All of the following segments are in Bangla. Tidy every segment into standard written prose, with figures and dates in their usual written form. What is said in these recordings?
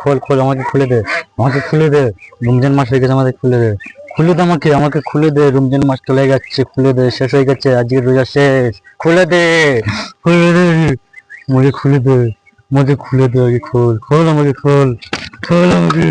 খোল খোল, আমাকে খুলে দে, আমাকে খুলে দে। রমজান মাস হয়ে গেছে, আমাকে খুলে দে, খুলে দে, আমাকে আমাকে খুলে দে। রমজান মাস চলে যাচ্ছে, খুলে দে, শেষ হয়ে গেছে, আজকের রোজা শেষ। খুলে দে, খুলে দে, মুझे খুলে দে, মুझे খুলে দে। আগে খোল খোল, আমাকে খোল, খোল আমাকে।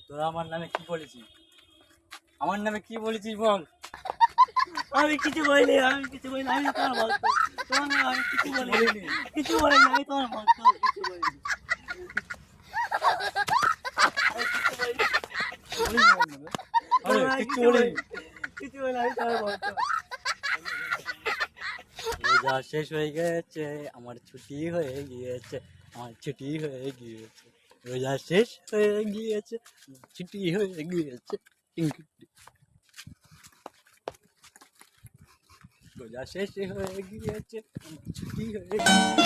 তোরা আমার নামে কি বলেছিস? আমার নামে কি বলেছিস বল? আমি কিছু বলিনি, আমি কিছু বলিনি, আমি তোমার ভক্ত। তোমার নামে আমি কিছু বলিনি, কিছু বলিনি, আমি তোমার ভক্ত, কিছু বলিনি। কিচ্ছু বলিনি। কিছু বলিনি, আমি তোমার ভক্ত। রোজা শেষ হয়ে গেছে, আমার ছুটি হয়ে গিয়েছে, আমার ছুটি হয়ে গিয়েছে, রোজা শেষ হয়ে গিয়েছে, ছুটি হয়ে গিয়েছে, রোজা শেষ হয়ে গিয়েছে, ছুটি হয়ে গিয়েছে।